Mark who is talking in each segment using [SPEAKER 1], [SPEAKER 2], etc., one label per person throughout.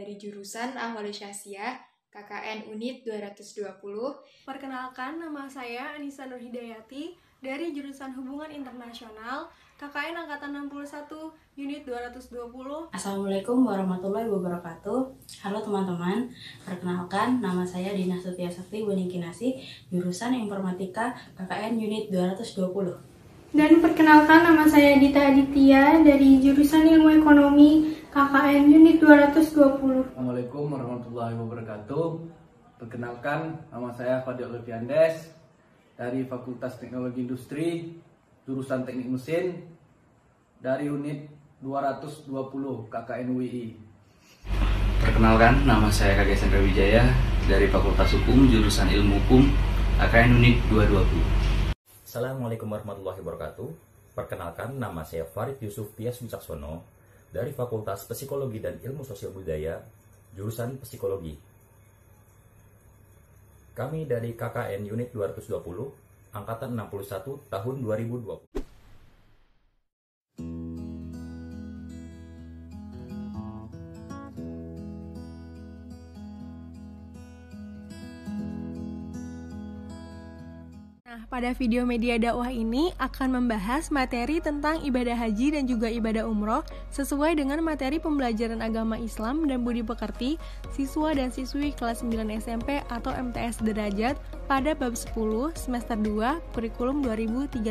[SPEAKER 1] dari jurusan Ahwal Syasiah, KKN Unit 220.
[SPEAKER 2] Perkenalkan, nama saya Anissa Nurhidayati dari jurusan Hubungan Internasional, KKN Angkatan 61, Unit 220.
[SPEAKER 3] Assalamualaikum warahmatullahi wabarakatuh. Halo teman-teman, perkenalkan nama saya Dina Setia Sakti Buningsi, jurusan Informatika KKN Unit 220.
[SPEAKER 4] Dan perkenalkan, nama saya Dita Aditya dari jurusan Ilmu Ekonomi KKN Unit 220.
[SPEAKER 5] Assalamualaikum warahmatullahi wabarakatuh. Perkenalkan, nama saya Fadil Leviandes dari Fakultas Teknologi Industri, jurusan Teknik Mesin dari Unit 220 KKN UII.
[SPEAKER 6] Perkenalkan, nama saya Kak Sandra Wijaya dari Fakultas Hukum, jurusan Ilmu Hukum KKN Unit 220.
[SPEAKER 7] Assalamualaikum warahmatullahi wabarakatuh. Perkenalkan, nama saya Farid Yusuf Tias Wicaksono dari Fakultas Psikologi dan Ilmu Sosial Budaya, jurusan Psikologi. Kami dari KKN Unit 220, Angkatan 61, tahun 2020.
[SPEAKER 2] Pada video media dakwah ini akan membahas materi tentang ibadah haji dan juga ibadah umroh sesuai dengan materi pembelajaran agama Islam dan budi pekerti siswa dan siswi kelas 9 SMP atau MTS derajat pada bab 10 semester 2 kurikulum 2013.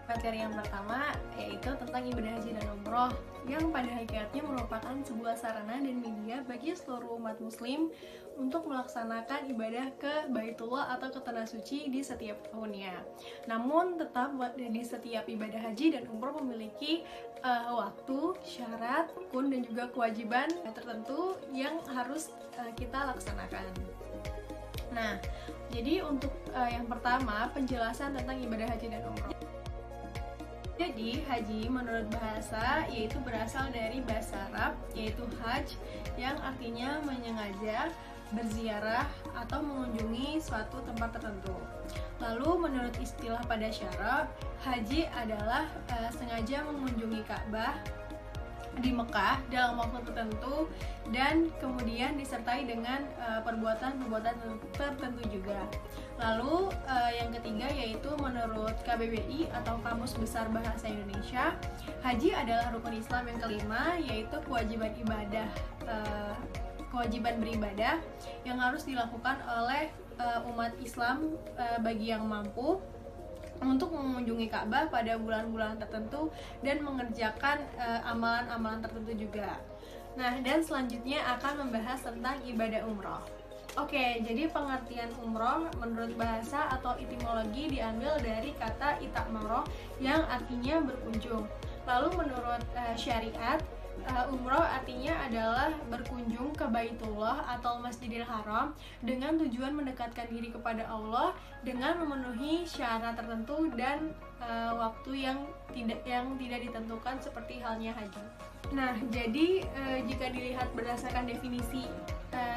[SPEAKER 2] Materi yang pertama yaitu tentang ibadah haji dan umroh yang pada hakikatnya merupakan sebuah sarana dan media bagi seluruh umat muslim untuk melaksanakan ibadah ke Baitullah atau ke Tanah Suci di setiap tahunnya. Namun tetap di setiap ibadah haji dan umroh memiliki waktu, syarat, rukun dan juga kewajiban tertentu yang harus kita laksanakan. Nah, jadi untuk yang pertama penjelasan tentang ibadah haji dan umroh. Jadi, haji menurut bahasa yaitu berasal dari bahasa Arab yaitu hajj yang artinya menyengaja, berziarah atau mengunjungi suatu tempat tertentu. Lalu menurut istilah pada syarah, haji adalah sengaja mengunjungi Ka'bah di Mekah dalam waktu tertentu dan kemudian disertai dengan perbuatan-perbuatan tertentu juga. Lalu yang ketiga yaitu menurut KBBI atau Kamus Besar Bahasa Indonesia, haji adalah rukun Islam yang kelima yaitu kewajiban beribadah yang harus dilakukan oleh umat Islam bagi yang mampu untuk mengunjungi Ka'bah pada bulan-bulan tertentu dan mengerjakan amalan-amalan tertentu juga. Nah, dan selanjutnya akan membahas tentang ibadah umroh. Oke, jadi pengertian umroh menurut bahasa atau etimologi diambil dari kata itamaro yang artinya berkunjung. Lalu menurut syariat, umroh artinya adalah berkunjung ke Baitullah atau Masjidil Haram dengan tujuan mendekatkan diri kepada Allah dengan memenuhi syarat tertentu dan waktu yang tidak ditentukan seperti halnya haji. Nah, jadi jika dilihat berdasarkan definisi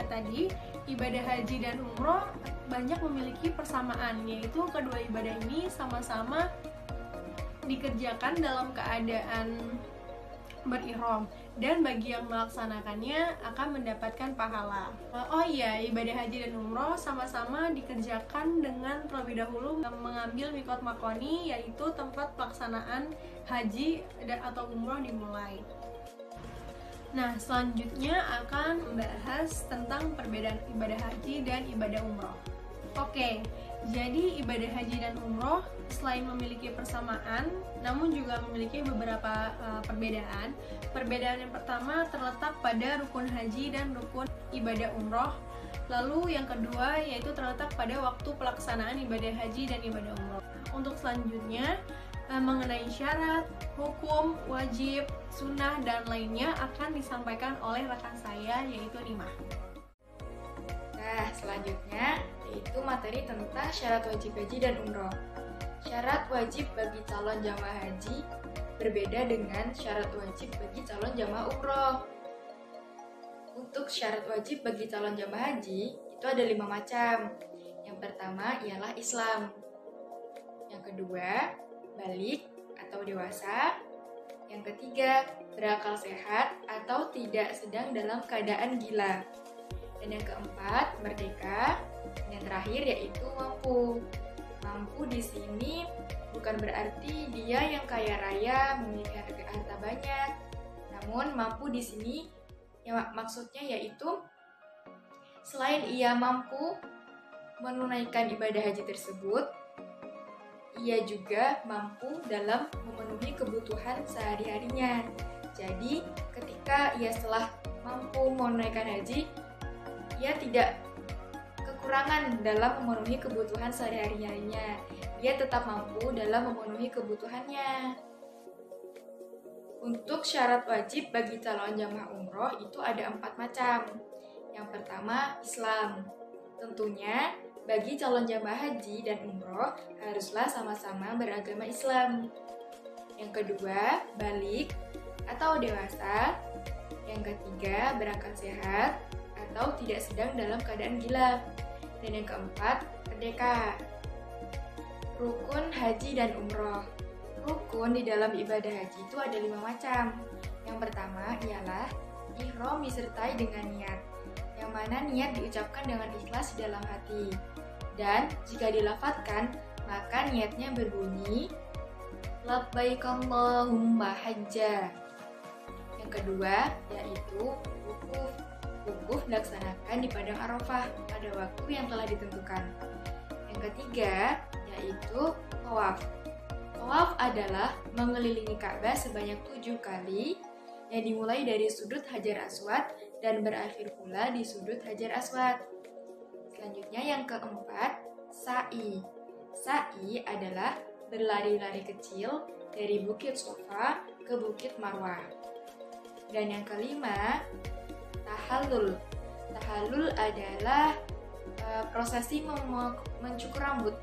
[SPEAKER 2] tadi, ibadah haji dan umroh banyak memiliki persamaan, yaitu kedua ibadah ini sama-sama dikerjakan dalam keadaan berihram dan bagi yang melaksanakannya akan mendapatkan pahala. Oh iya, ibadah haji dan umroh sama-sama dikerjakan dengan terlebih dahulu mengambil mikot makoni, yaitu tempat pelaksanaan haji atau umroh dimulai. Nah, selanjutnya akan membahas tentang perbedaan ibadah haji dan ibadah umroh. Oke, jadi ibadah haji dan umroh selain memiliki persamaan, namun juga memiliki beberapa perbedaan. Perbedaan yang pertama terletak pada rukun haji dan rukun ibadah umroh. Lalu yang kedua yaitu terletak pada waktu pelaksanaan ibadah haji dan ibadah umroh. Untuk selanjutnya mengenai syarat, hukum, wajib, sunnah, dan lainnya akan disampaikan oleh rekan saya yaitu Rima.
[SPEAKER 1] Nah, selanjutnya yaitu materi tentang syarat wajib haji dan umroh. Syarat wajib bagi calon jamaah haji berbeda dengan syarat wajib bagi calon jamaah umroh. Untuk syarat wajib bagi calon jamaah haji itu ada 5 macam. Yang pertama ialah Islam. Yang kedua, balik atau dewasa. Yang ketiga, berakal sehat atau tidak sedang dalam keadaan gila. Dan yang keempat, merdeka. Dan yang terakhir yaitu mampu. Mampu di sini bukan berarti dia yang kaya raya, memiliki harta banyak. Namun mampu di sini maksudnya yaitu selain ia mampu menunaikan ibadah haji tersebut, ia juga mampu dalam memenuhi kebutuhan sehari-harinya. Jadi, ketika ia setelah mampu menunaikan haji, ia tidak kekurangan dalam memenuhi kebutuhan sehari-harinya. Ia tetap mampu dalam memenuhi kebutuhannya. Untuk syarat wajib bagi calon jamaah umroh itu ada 4 macam. Yang pertama, Islam. Tentunya, bagi calon jamaah haji dan umroh haruslah sama-sama beragama Islam. Yang kedua, balik atau dewasa. Yang ketiga, berakal sehat atau tidak sedang dalam keadaan gila. Dan yang keempat, merdeka. Rukun haji dan umroh. Rukun di dalam ibadah haji itu ada 5 macam. Yang pertama ialah ihram disertai dengan niat, yang mana niat diucapkan dengan ikhlas di dalam hati. Dan jika dilafadzkan, maka niatnya berbunyi labbaik Allahumma hajja. Yang kedua yaitu wukuf. Wukuf dilaksanakan di padang Arafah pada waktu yang telah ditentukan. Yang ketiga yaitu tawaf. Tawaf adalah mengelilingi Ka'bah sebanyak 7 kali yang dimulai dari sudut Hajar Aswad dan berakhir pula di sudut Hajar Aswad. Selanjutnya yang keempat, sa'i. Sa'i adalah berlari-lari kecil dari Bukit Sofa ke Bukit Marwah. Dan yang kelima, tahallul. Tahallul adalah prosesi mencukur rambut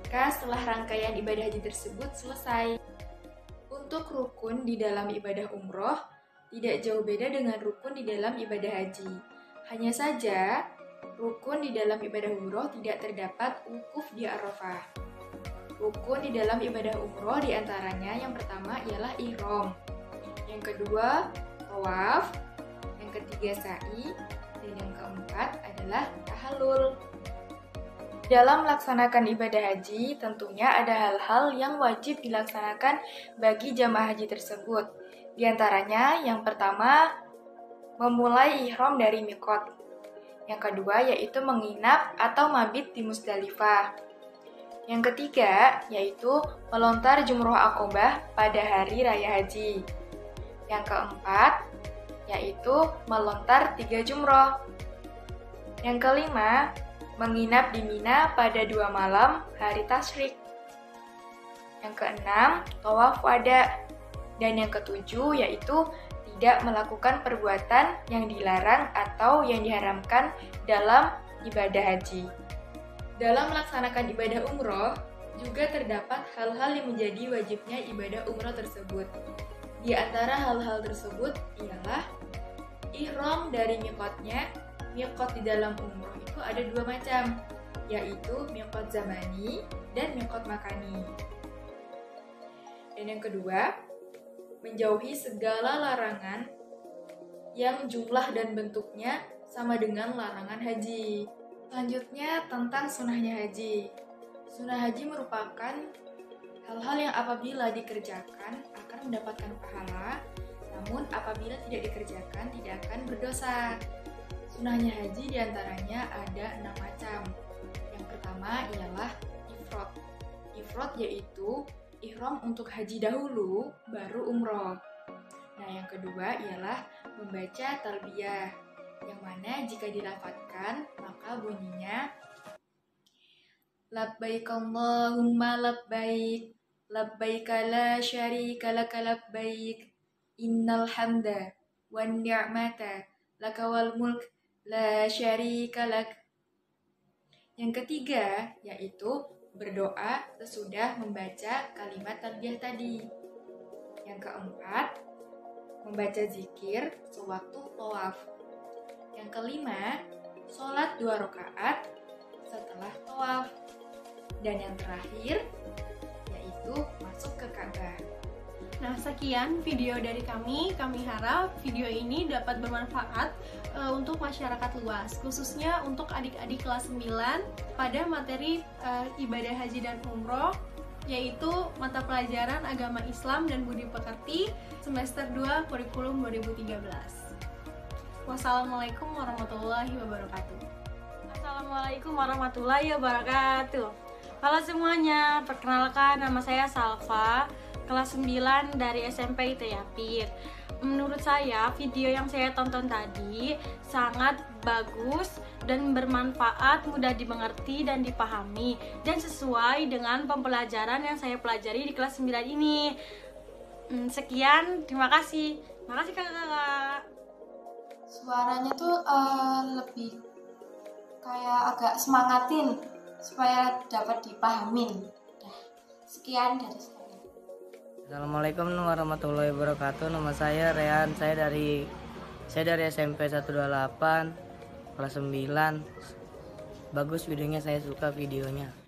[SPEAKER 1] ketika setelah rangkaian ibadah haji tersebut selesai. Untuk rukun di dalam ibadah umroh tidak jauh beda dengan rukun di dalam ibadah haji. Hanya saja, rukun di dalam ibadah umroh tidak terdapat wukuf di Arafah. Rukun di dalam ibadah umroh diantaranya yang pertama ialah ihram, yang kedua tawaf, yang ketiga sa'i, dan yang keempat adalah tahallul. Dalam melaksanakan ibadah haji, tentunya ada hal-hal yang wajib dilaksanakan bagi jamaah haji tersebut. Di antaranya, yang pertama, memulai ihram dari miqat. Yang kedua, yaitu menginap atau mabit di Musdalifah. Yang ketiga, yaitu melontar jumroh Aqobah pada hari raya haji. Yang keempat, yaitu melontar 3 jumroh. Yang kelima, menginap di Mina pada 2 malam hari tasyrik. Yang keenam, tawaf wada. Dan yang ketujuh yaitu tidak melakukan perbuatan yang dilarang atau yang diharamkan dalam ibadah haji. Dalam melaksanakan ibadah umroh, juga terdapat hal-hal yang menjadi wajibnya ibadah umroh tersebut. Di antara hal-hal tersebut ialah ihram dari miqatnya. Miqat di dalam umroh itu ada 2 macam, yaitu miqat zamani dan miqat makani. Dan yang kedua, menjauhi segala larangan yang jumlah dan bentuknya sama dengan larangan haji. Selanjutnya tentang sunahnya haji. Sunah haji merupakan hal-hal yang apabila dikerjakan akan mendapatkan pahala, namun apabila tidak dikerjakan tidak akan berdosa. Sunahnya haji diantaranya ada 6 macam. Yang pertama ialah ifrad. Ifrad yaitu ihram untuk haji dahulu, baru umroh. Nah, yang kedua ialah membaca talbiyah, yang mana jika dilafadzkan maka bunyinya labbaik Allahumma labbaik, labbaik la syarika laka labbaik, innal hamda wan ni'mata laka wal mulk la syarika lak. Yang ketiga yaitu berdoa sesudah membaca kalimat talbiyah tadi. Yang keempat, membaca zikir sewaktu tawaf. Yang kelima, sholat 2 rakaat setelah tawaf. Dan yang terakhir yaitu masuk ke Ka'bah.
[SPEAKER 2] Nah, sekian video dari kami. Kami harap video ini dapat bermanfaat untuk masyarakat luas, khususnya untuk adik-adik kelas 9 pada materi ibadah haji dan umroh, yaitu mata pelajaran agama Islam dan budi pekerti semester 2 kurikulum 2013. Wassalamualaikum warahmatullahi wabarakatuh.
[SPEAKER 8] Assalamualaikum warahmatullahi wabarakatuh. Halo semuanya, perkenalkan nama saya Salva, kelas 9 dari SMP IT Yapit. Menurut saya, video yang saya tonton tadi sangat bagus dan bermanfaat, mudah dimengerti dan dipahami, dan sesuai dengan pembelajaran yang saya pelajari di kelas 9 ini. Sekian, terima kasih. Terima kasih kakak-kakak.
[SPEAKER 9] Suaranya tuh lebih kayak agak semangatin supaya dapat dipahamin. Sekian dari saya.
[SPEAKER 10] Assalamualaikum warahmatullahi wabarakatuh. Nama saya Rehan. Saya dari SMP 128 kelas 9. Bagus videonya, saya suka videonya.